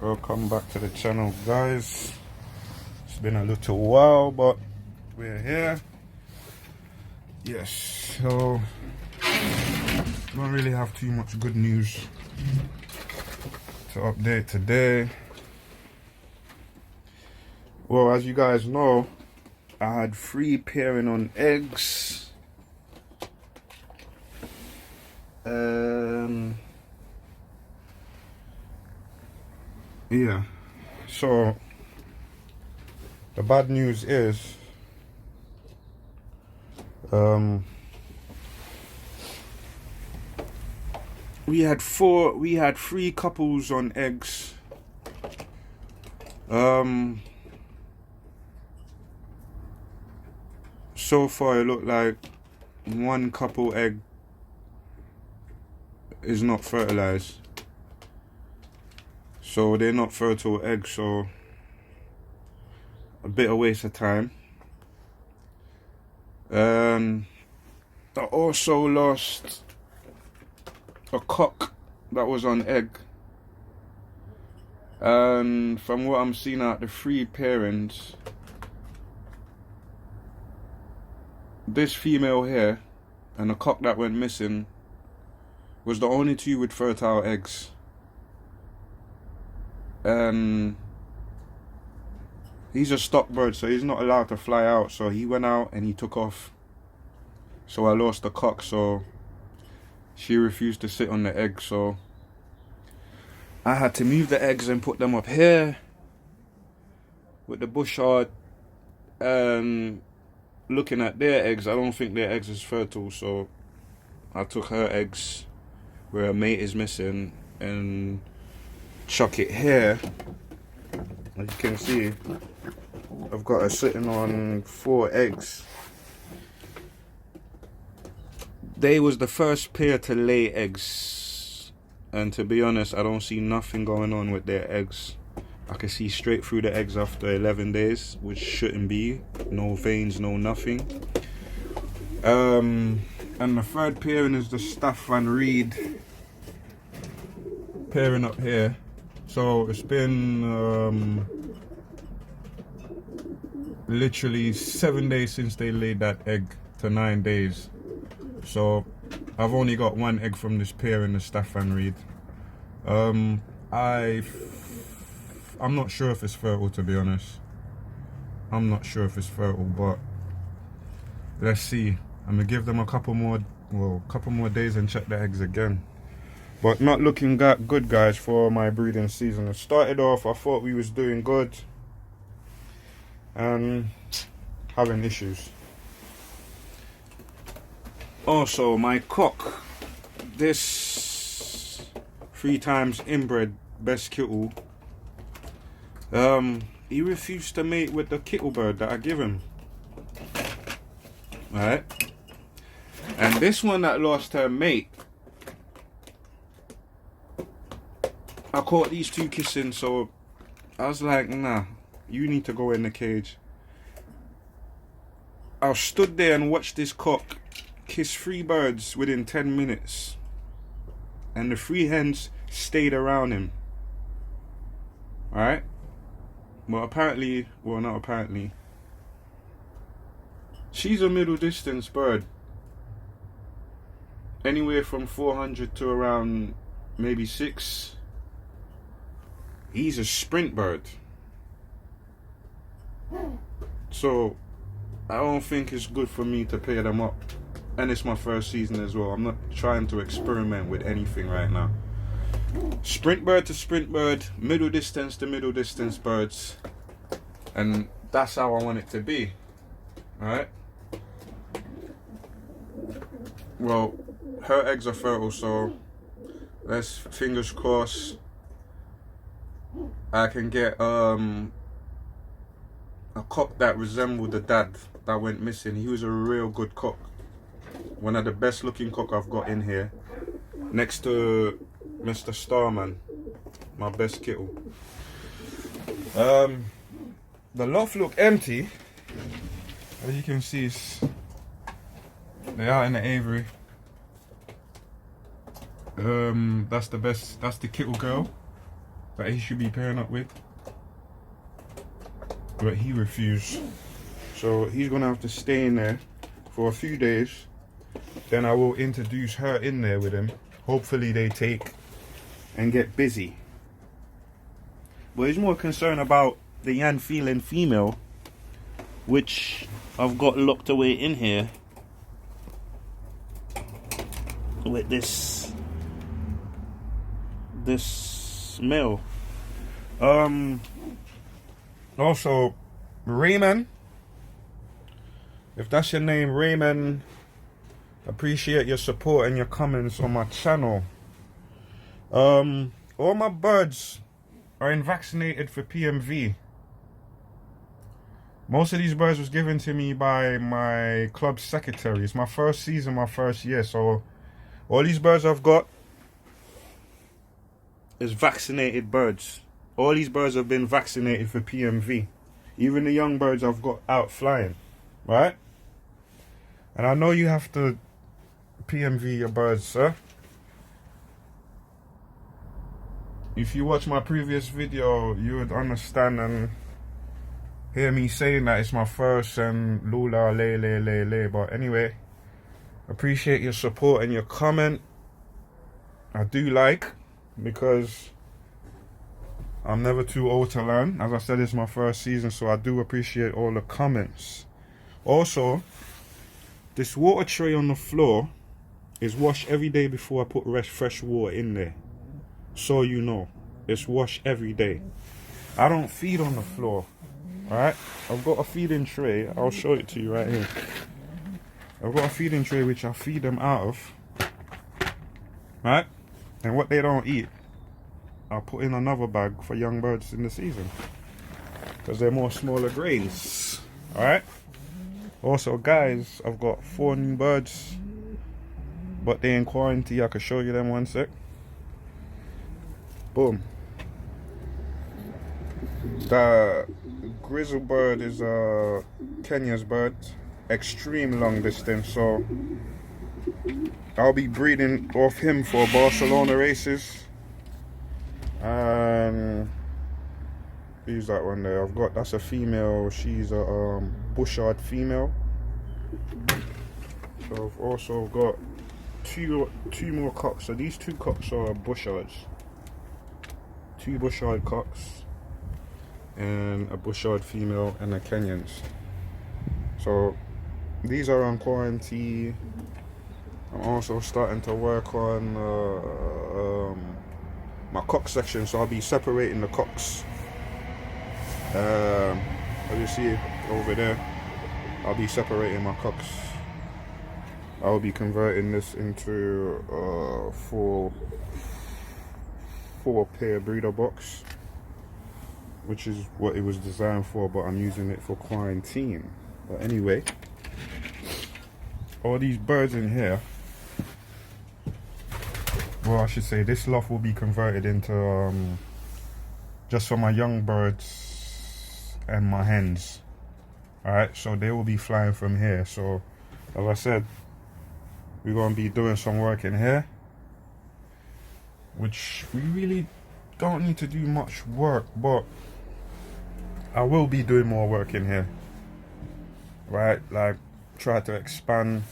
Welcome back to the channel, guys. It's been a little while, but we're here. Yes, so don't really have too much good news to update today. Well, as you guys know, I had 3 pairing on eggs. Yeah, so the bad news is we had 3 couples on eggs. So far it looked like 1 couple egg is not fertilized, so they're not fertile eggs, so a bit of waste of time. I also lost a cock that was on egg, and from what I'm seeing out the 3 pairings, this female here and the cock that went missing was the only 2 with fertile eggs. And he's a stock bird, so he's not allowed to fly out, so he went out and he took off. So I lost the cock, so she refused to sit on the egg, so I had to move the eggs and put them up here with the bush hard. And looking at their eggs, I don't think their eggs is fertile, so I took her eggs where a mate is missing and chuck it here. As you can see, I've got her sitting on 4 eggs. They was the first pair to lay eggs, and to be honest, I don't see nothing going on with their eggs. I can see straight through the eggs after 11 days, which shouldn't be. No veins, no nothing. And the 3rd pairing is the Staff and Reed pairing up here. So it's been literally 7 days since they laid that egg to 9 days. So I've only got 1 egg from this pair in the Staff and Reed. I'm not sure if it's fertile, to be honest. I'm not sure if it's fertile, but let's see. I'm gonna give them a couple more days and check the eggs again. But not looking that good, guys, for my breeding season. It started off, I thought we was doing good, and having issues. Also, my cock, this 3 times inbred best kittle, he refused to mate with the kittle bird that I give him. Alright? And this one that lost her mate, I caught these 2 kissing, so I was like, nah, you need to go in the cage. I stood there and watched this cock kiss 3 birds within 10 minutes, and the 3 hens stayed around him. Alright? Well, apparently, well, not apparently, she's a middle distance bird. Anywhere from 400 to around maybe 6. He's a sprint bird. So I don't think it's good for me to pair them up. And it's my first season as well. I'm not trying to experiment with anything right now. Sprint bird to sprint bird, middle distance to middle distance birds. And that's how I want it to be. Alright? Well, her eggs are fertile, so let's fingers crossed I can get a cock that resembled the dad that went missing. He was a real good cock. One of the best looking cock I've got in here, next to Mr. Starman, my best kittle. The loft look empty. As you can see, they are in the aviary. That's the kittle girl. that he should be pairing up with, but he refused. So he's gonna have to stay in there for a few days. Then I will introduce her in there with him. Hopefully they take and get busy. But he's more concerned about the yan feeling female, which I've got locked away in here with this male. Also, Raymond, if that's your name, Raymond, appreciate your support and your comments on my channel. All my birds are vaccinated for PMV. Most of these birds was given to me by my club secretary. It's my first season, my first year, so all these birds I've got is vaccinated birds. All these birds have been vaccinated for PMV. Even the young birds I've got out flying, right? And I know you have to PMV your birds, sir. If you watch my previous video, you would understand and hear me saying that it's my first and lula lay. But anyway, appreciate your support and your comment. I do like, because I'm never too old to learn. As I said, it's my first season, so I do appreciate all the comments. Also, this water tray on the floor is washed every day before I put fresh water in there. So you know, it's washed every day. I don't feed on the floor. Alright, I've got a feeding tray. I'll show it to you right here. I've got a feeding tray which I feed them out of. Right? And what they don't eat, I'll put in another bag for young birds in the season, because they're more smaller grains. Alright? Also, guys, I've got 4 new birds, but they're in quarantine. I can show you them one sec. Boom. The grizzle bird is Kenya's bird, extreme long distance, so I'll be breeding off him for Barcelona races. And who's that one there? I've got, that's a female. She's a bushard female. So I've also got two more cocks. So these 2 cocks are bushards. 2 bushard cocks and a bushard female and a Kenyans. So these are on quarantine. I'm also starting to work on my cock section, so I'll be separating the cocks. As you see over there, I'll be separating my cocks. I'll be converting this into a 4-pair breeder box, which is what it was designed for, but I'm using it for quarantine. But anyway, all these birds in here, well, I should say this loft will be converted into just for my young birds and my hens. Alright, so they will be flying from here. So as I said, we're going to be doing some work in here, which we really don't need to do much work, but I will be doing more work in here. Right, like try to expand.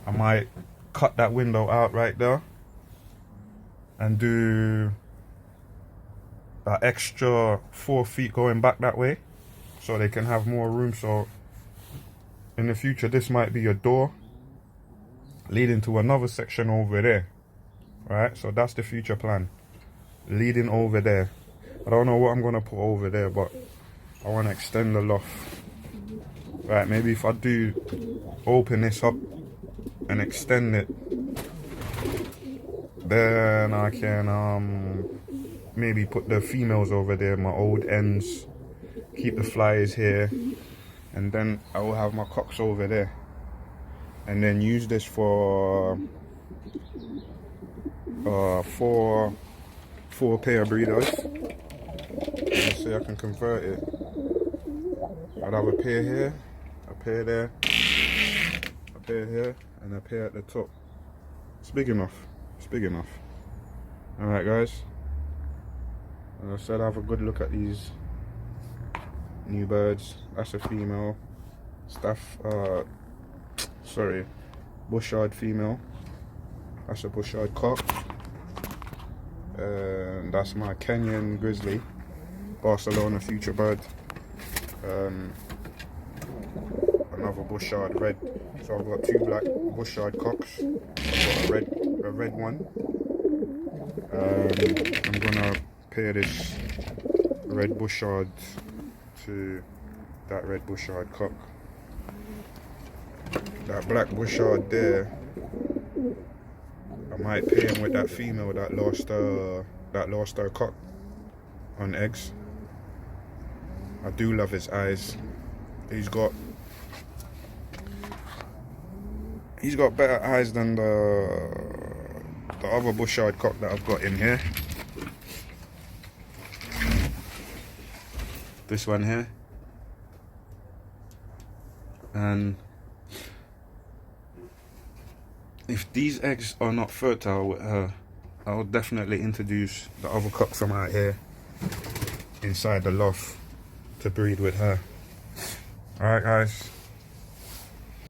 I might cut that window out right there and do an extra 4 feet going back that way, so they can have more room. So in the future, this might be a door leading to another section over there. Right, so that's the future plan, leading over there. I don't know what I'm gonna put over there, but I want to extend the loft. Right, maybe if I do open this up and extend it, then I can maybe put the females over there, my old ends, keep the flyers here, and then I will have my cocks over there, and then use this for 4-pair breeders. Let's see, I can convert it. I'd have a pair here, a pair there, a pair here, and a pair at the top. It's big enough. It's big enough. Alright guys, And I said have a good look at these new birds. That's a female. Bushard female. That's a Bushard cock. And that's my Kenyan grizzly, Barcelona future bird. Another Bushard red. So I've got two black Bushard cocks. I've got a red one. I'm gonna pair this red Bushard to that red Bushard cock. That black Bushard there, I might pair him with that female that lost her cock on eggs. I do love his eyes. He's got better eyes than the other Bushard cock that I've got in here. This one here. And if these eggs are not fertile with her, I'll definitely introduce the other cock from out here inside the loft to breed with her. Alright guys.